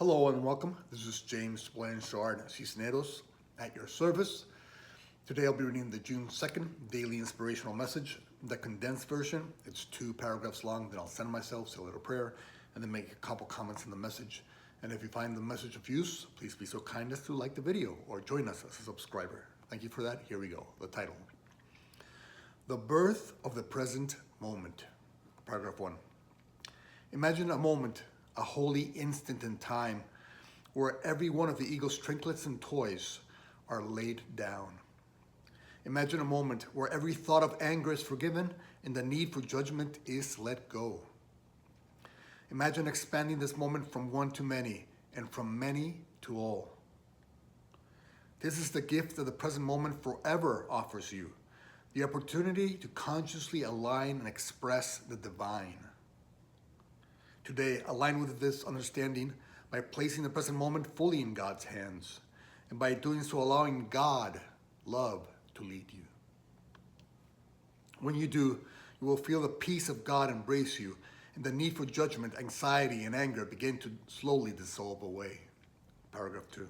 Hello and welcome. This is James Blanchard Cisneros at your service. Today I'll be reading the June 2nd Daily Inspirational Message, the condensed version. It's 2 paragraphs long. Then I'll send myself, say a little prayer, and then make a couple comments in the message. And if you find the message of use, please be so kind as to like the video or join us as a subscriber. Thank you for that. Here we go. The title: The Birth of the Present Moment. Paragraph 1. Imagine a moment, a holy instant in time, where every one of the eagle's trinkets and toys are laid down. Imagine a moment where every thought of anger is forgiven and the need for judgment is let go. Imagine expanding this moment from one to many and from many to all. This is the gift that the present moment forever offers you, the opportunity to consciously align and express the divine. Today, align with this understanding by placing the present moment fully in God's hands, and by doing so, allowing God, love, to lead you. When you do, you will feel the peace of God embrace you, and the need for judgment, anxiety, and anger begin to slowly dissolve away. Paragraph 2.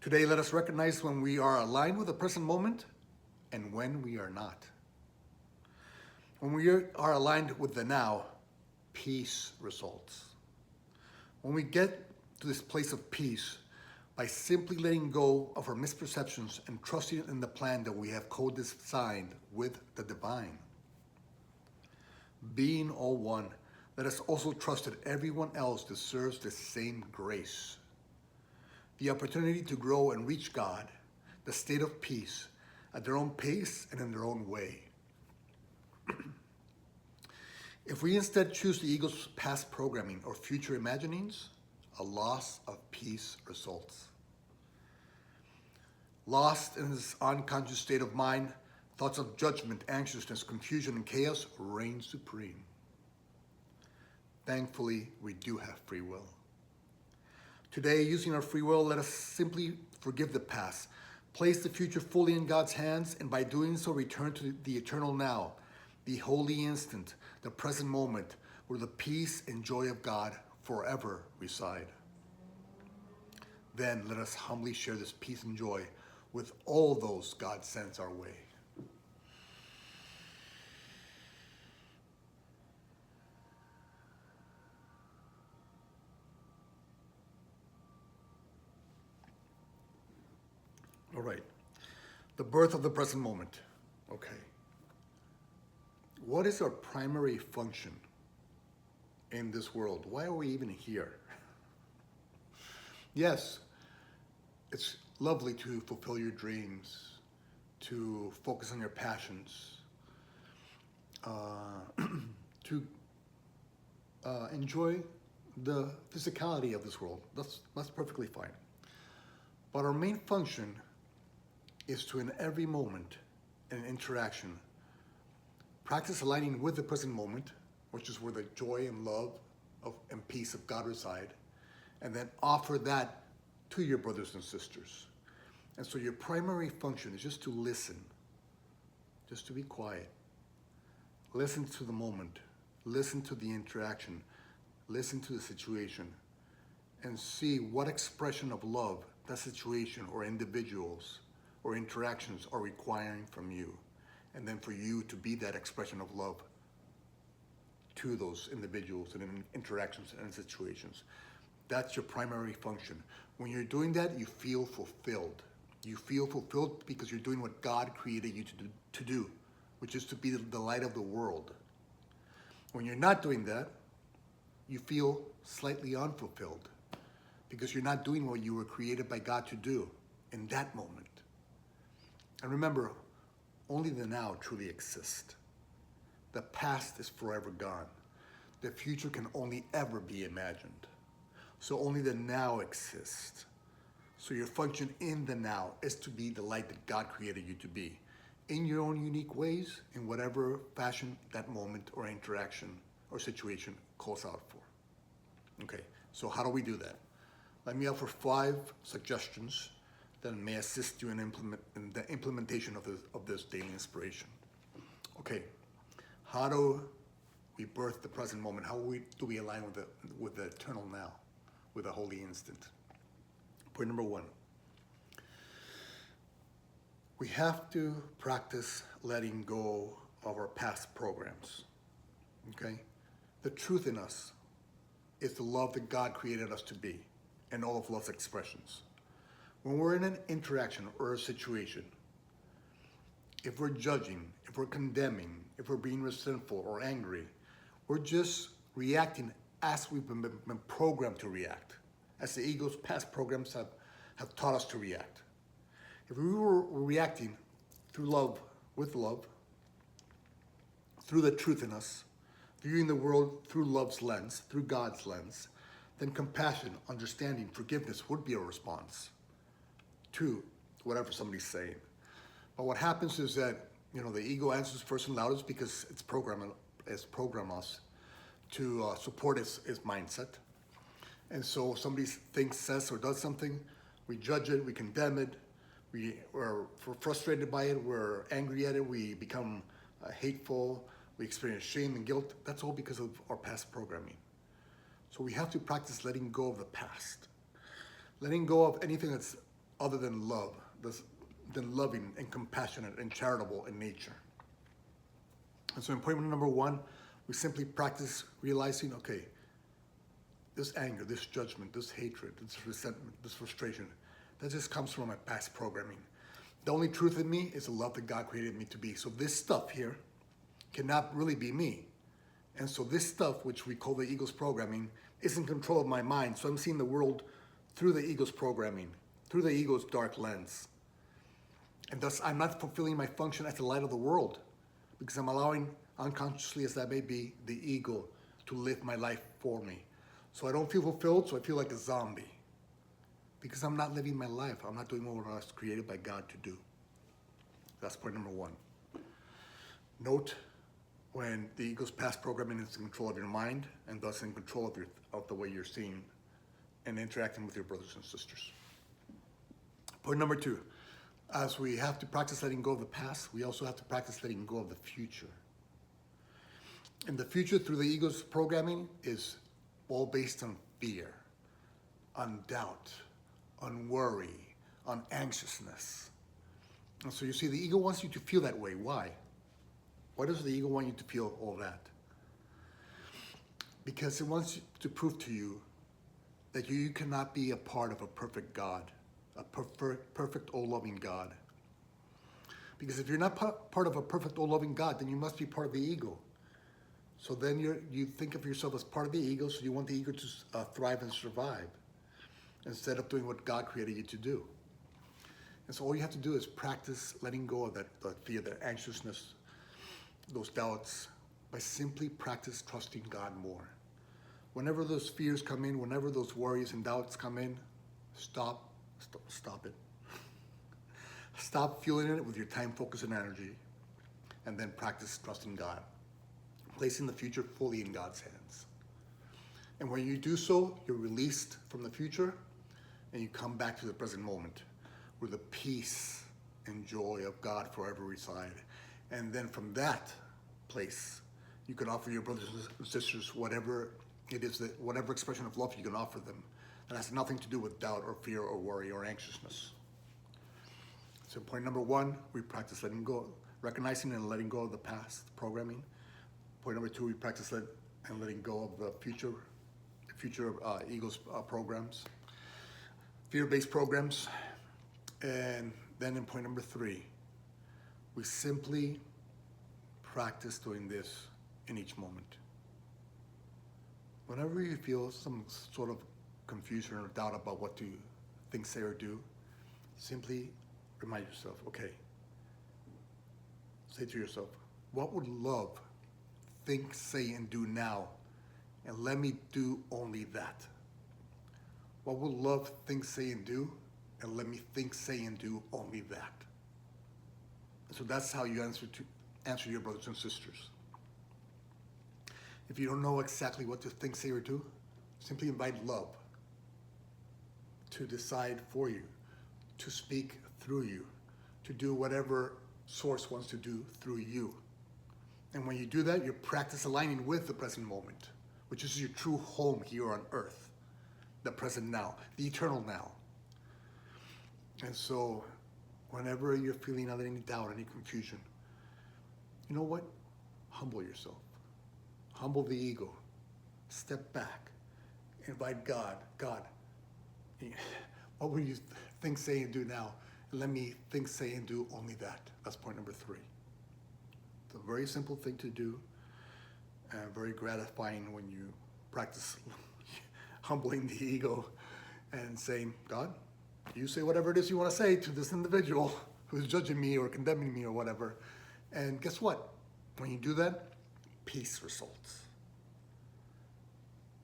Today, let us recognize when we are aligned with the present moment and when we are not. When we are aligned with the now, peace results. When we get to this place of peace by simply letting go of our misperceptions and trusting in the plan that we have co-designed with the divine. Being all one, let us also trust that everyone else deserves the same grace. The opportunity to grow and reach God, the state of peace, at their own pace and in their own way. If we instead choose the ego's past programming or future imaginings, a loss of peace results. Lost in this unconscious state of mind, thoughts of judgment, anxiousness, confusion, and chaos reign supreme. Thankfully, we do have free will. Today, using our free will, let us simply forgive the past, place the future fully in God's hands, and by doing so, return to the eternal now, the holy instant, the present moment, where the peace and joy of God forever reside. Then let us humbly share this peace and joy with all those God sends our way. All right, the birth of the present moment. Okay. What is our primary function in this world? Why are we even here? Yes, it's lovely to fulfill your dreams, to focus on your passions, to enjoy the physicality of this world. That's perfectly fine. But our main function is to, in every moment and interaction, practice aligning with the present moment, which is where the joy and love and peace of God reside, and then offer that to your brothers and sisters. And so your primary function is just to listen, just to be quiet. Listen to the moment, listen to the interaction, listen to the situation, and see what expression of love that situation or individuals or interactions are requiring from you. And then for you to be that expression of love to those individuals and interactions and situations. That's your primary function. When you're doing that, you feel fulfilled. You feel fulfilled because you're doing what God created you to do, which is to be the light of the world. When you're not doing that, you feel slightly unfulfilled because you're not doing what you were created by God to do in that moment. And remember, only the now truly exists. The past is forever gone. The future can only ever be imagined. So only the now exists. So your function in the now is to be the light that God created you to be, in your own unique ways, in whatever fashion that moment or interaction or situation calls out for. Okay, so how do we do that? Let me offer 5 suggestions that may assist you in the implementation of this daily inspiration. Okay, how do we birth the present moment? How do we align with the eternal now? with a holy instant. Point number one. We have to practice letting go of our past programs. Okay? The truth in us is the love that God created us to be and all of love's expressions. When we're in an interaction or a situation, if we're judging, if we're condemning, if we're being resentful or angry, we're just reacting as we've been programmed to react, as the ego's past programs have taught us to react. If we were reacting through love, with love, through the truth in us, viewing the world through love's lens, through God's lens, then compassion, understanding, forgiveness would be a response to whatever somebody's saying. But what happens is that, the ego answers first and loudest because it's programmed us to support its mindset. And so if somebody thinks, says, or does something, we judge it, we condemn it, we're frustrated by it, we're angry at it, we become hateful, we experience shame and guilt. That's all because of our past programming. So we have to practice letting go of the past. Letting go of anything that's other than love, than loving and compassionate and charitable in nature. And so in point number one, we simply practice realizing, okay, this anger, this judgment, this hatred, this resentment, this frustration, that just comes from my past programming. The only truth in me is the love that God created me to be. So this stuff here cannot really be me. And so this stuff, which we call the ego's programming, is in control of my mind. So I'm seeing the world through the ego's programming, through the ego's dark lens. And thus I'm not fulfilling my function as the light of the world because I'm allowing, unconsciously as that may be, the ego to live my life for me. So I don't feel fulfilled, so I feel like a zombie. Because I'm not living my life. I'm not doing what I was created by God to do. That's point number one. Note when the ego's past programming is in control of your mind and thus in control of the way you're seeing and interacting with your brothers and sisters. Point number two, as we have to practice letting go of the past, we also have to practice letting go of the future. And the future through the ego's programming is all based on fear, on doubt, on worry, on anxiousness. And so you see, the ego wants you to feel that way. Why? Why does the ego want you to feel all that? Because it wants to prove to you that you cannot be a part of a perfect God, a perfect, all-loving God. Because if you're not part of a perfect, all-loving God, then you must be part of the ego. So then you think of yourself as part of the ego, so you want the ego to thrive and survive, instead of doing what God created you to do. And so all you have to do is practice letting go of that fear, that anxiousness, those doubts, by simply practice trusting God more. Whenever those fears come in, whenever those worries and doubts come in, stop it. Stop fueling it with your time, focus, and energy, and then practice trusting God, placing the future fully in God's hands. And when you do so, you're released from the future and you come back to the present moment where the peace and joy of God forever reside. And then from that place, you can offer your brothers and sisters whatever it is, whatever expression of love you can offer them. That has nothing to do with doubt or fear or worry or anxiousness. So point number one, we practice letting go, recognizing and letting go of the past programming. Point number two, we practice letting go of the future ego's programs, fear-based programs. And then in point number three, we simply practice doing this in each moment. Whenever you feel some sort of confusion or doubt about what to think, say, or do, simply remind yourself, okay, say to yourself, what would love think, say, and do now? And let me do only that. What will love think, say, and do? And let me think, say, and do only that. So that's how you answer your brothers and sisters. If you don't know exactly what to think, say, or do, simply invite love to decide for you, to speak through you, to do whatever source wants to do through you. And when you do that, you practice aligning with the present moment, which is your true home here on earth. the present now, the eternal now. And so whenever you're feeling any doubt, any confusion, you know what? Humble yourself. Humble the ego. Step back. Invite God. God, what will you think, say, and do now? And let me think, say, and do only that. That's point number 3. It's a very simple thing to do, and very gratifying when you practice humbling the ego and saying, God, you say whatever it is you want to say to this individual who's judging me or condemning me or whatever. And guess what? When you do that, peace results.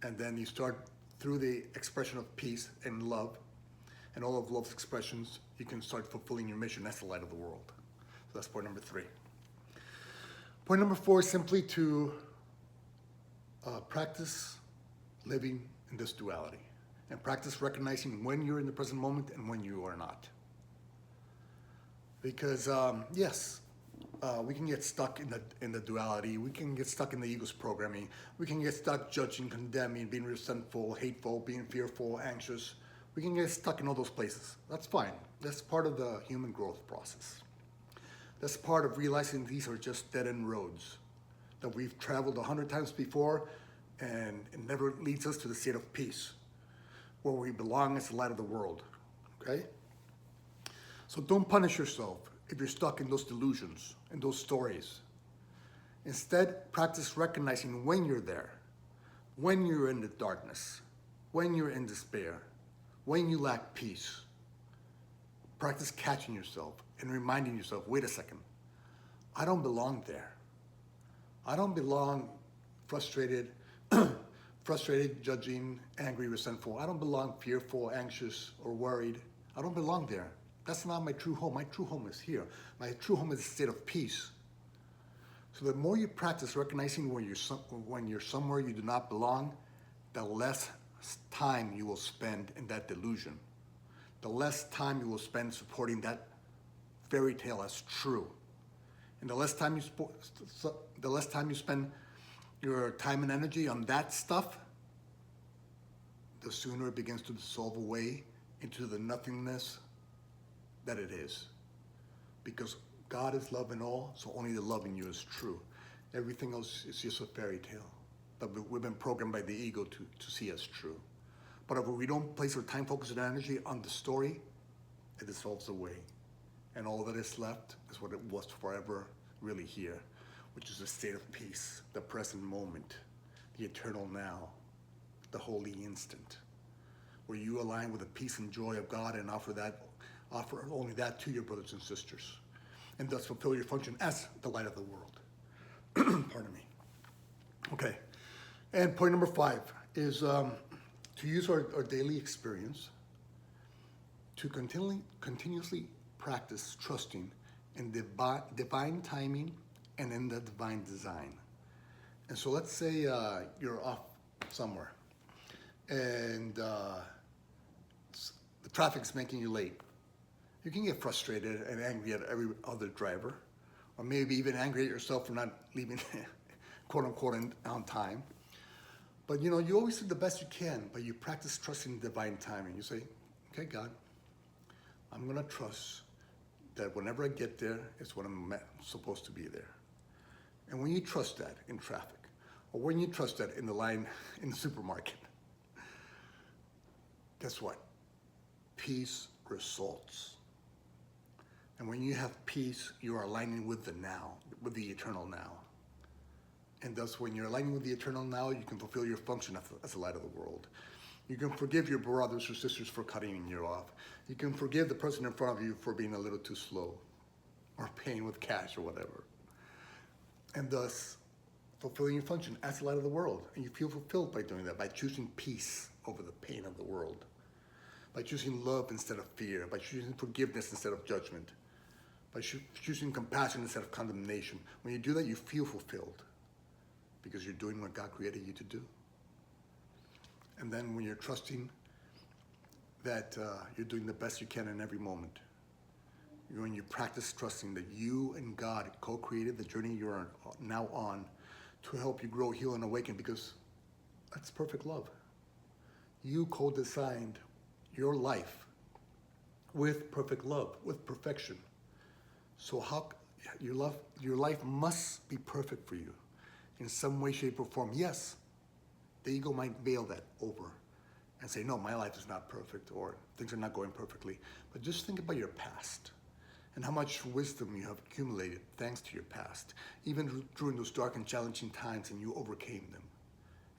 And then you start, through the expression of peace and love, and all of love's expressions, you can start fulfilling your mission. That's the light of the world. So that's point number 3. Point number 4 is simply to practice living in this duality, and practice recognizing when you're in the present moment and when you are not. Because yes, we can get stuck in the duality. We can get stuck in the ego's programming. We can get stuck judging, condemning, being resentful, hateful, being fearful, anxious. We can get stuck in all those places. That's fine. That's part of the human growth process. That's part of realizing these are just dead-end roads that we've traveled 100 times before, and it never leads us to the state of peace, where we belong as the light of the world, okay? So don't punish yourself if you're stuck in those delusions, in those stories. Instead, practice recognizing when you're there, when you're in the darkness, when you're in despair, when you lack peace. Practice catching yourself and reminding yourself, wait a second, I don't belong there. I don't belong frustrated, judging, angry, resentful. I don't belong fearful, anxious, or worried. I don't belong there. That's not my true home. My true home is here. My true home is a state of peace. So the more you practice recognizing when you're somewhere you do not belong, the less time you will spend in that delusion. The less time you will spend supporting that fairy tale as true. And the less time you spend your time and energy on that stuff, the sooner it begins to dissolve away into the nothingness that it is. Because God is love in all, so only the love in you is true. Everything else is just a fairy tale that we've been programmed by the ego to see as true. But if we don't place our time, focus, and energy on the story, it dissolves away. And all that is left is what it was forever really here, which is a state of peace, the present moment, the eternal now, the holy instant, where you align with the peace and joy of God and offer only that to your brothers and sisters, and thus fulfill your function as the light of the world. Pardon me. Okay, and point number 5 is to use our daily experience to continuously practice trusting in divine timing and in the divine design. And so let's say you're off somewhere and the traffic's making you late. You can get frustrated and angry at every other driver, or maybe even angry at yourself for not leaving quote unquote on time. But you always do the best you can, but you practice trusting divine timing. You say, okay, God, I'm gonna trust that whenever I get there, it's when I'm supposed to be there. And when you trust that in traffic, or when you trust that in the line in the supermarket, guess what? Peace results. And when you have peace, you are aligning with the now, with the eternal now. And thus, when you're aligning with the eternal now, you can fulfill your function as the light of the world. You can forgive your brothers or sisters for cutting you off. You can forgive the person in front of you for being a little too slow, or paying with cash or whatever. And thus, fulfilling your function as the light of the world. And you feel fulfilled by doing that, by choosing peace over the pain of the world, by choosing love instead of fear, by choosing forgiveness instead of judgment, by choosing compassion instead of condemnation. When you do that, you feel fulfilled because you're doing what God created you to do. And then when you're trusting that you're doing the best you can in every moment, when you practice trusting that you and God co-created the journey you're now on to help you grow, heal, and awaken, because that's perfect love. You co-designed your life with perfect love, with perfection. So your life must be perfect for you in some way, shape, or form. Yes, the ego might veil that over and say, no, my life is not perfect, or things are not going perfectly. But just think about your past and how much wisdom you have accumulated thanks to your past, even during those dark and challenging times, and you overcame them.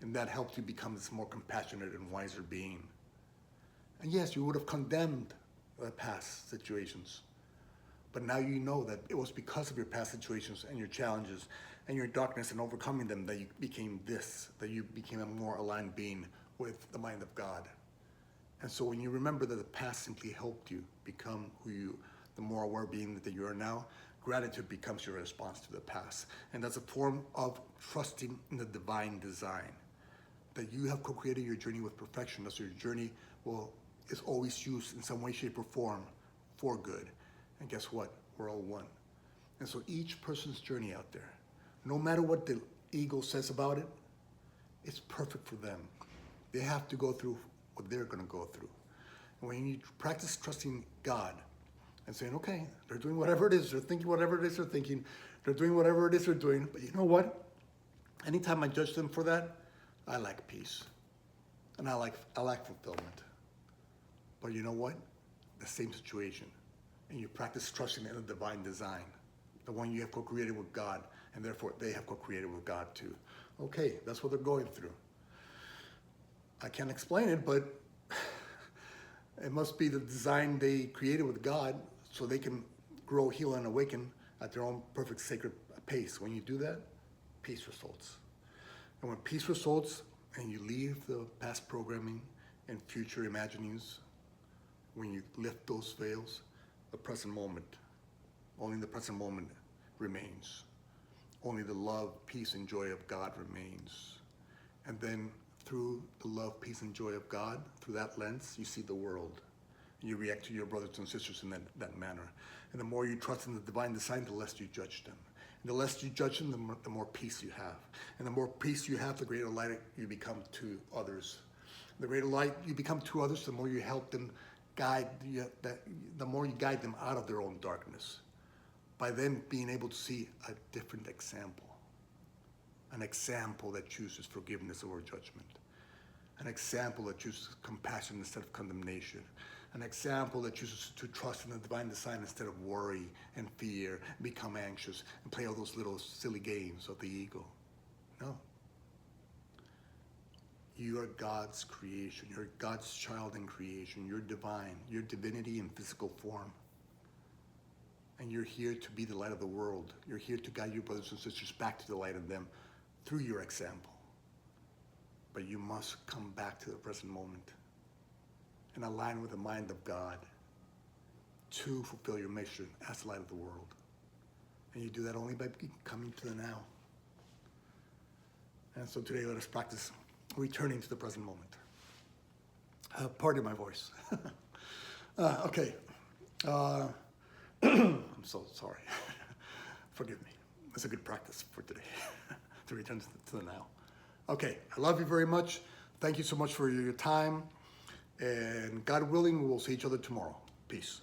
And that helped you become this more compassionate and wiser being. And yes, you would have condemned the past situations, but now you know that it was because of your past situations and your challenges and your darkness and overcoming them that you became this, that you became a more aligned being with the mind of God. And so when you remember that the past simply helped you become the more aware being that you are now, gratitude becomes your response to the past. And that's a form of trusting in the divine design, that you have co-created your journey with perfection. That's your journey is always used in some way, shape, or form for good. And guess what? We're all one. And so each person's journey out there, no matter what the ego says about it, it's perfect for them. They have to go through what they're going to go through. And when you practice trusting God and saying, okay, they're doing whatever it is, they're thinking whatever it is they're thinking, they're doing whatever it is they're doing, but you know what? Anytime I judge them for that, I lack peace. And I lack fulfillment. But you know what? The same situation. And you practice trusting in the divine design, the one you have co-created with God, and therefore they have co-created with God too. Okay, that's what they're going through. I can't explain it, but it must be the design they created with God so they can grow, heal, and awaken at their own perfect sacred pace. When you do that, peace results. And when peace results and you leave the past programming and future imaginings, when you lift those veils, the present moment, only the present moment remains. Only the love, peace, and joy of God remains. And then through the love, peace, and joy of God, through that lens, you see the world. You react to your brothers and sisters in that manner. And the more you trust in the divine design, the less you judge them. And the less you judge them, the more peace you have. And the more peace you have, the greater light you become to others. The greater light you become to others, the more you help them the more you guide them out of their own darkness, by them being able to see a different example, an example that chooses forgiveness over judgment, an example that chooses compassion instead of condemnation, an example that chooses to trust in the divine design instead of worry and fear, become anxious, and play all those little silly games of the ego. No. You are God's creation. You're God's child in creation. You're divine. You're divinity in physical form. And you're here to be the light of the world. You're here to guide your brothers and sisters back to the light of them through your example. But you must come back to the present moment and align with the mind of God to fulfill your mission as the light of the world. And you do that only by coming to the now. And so today let us practice returning to the present moment. Pardon my voice. Okay. I'm so sorry. Forgive me. It's a good practice for today to return to the now. Okay. I love you very much. Thank you so much for your time. And God willing, we will see each other tomorrow. Peace.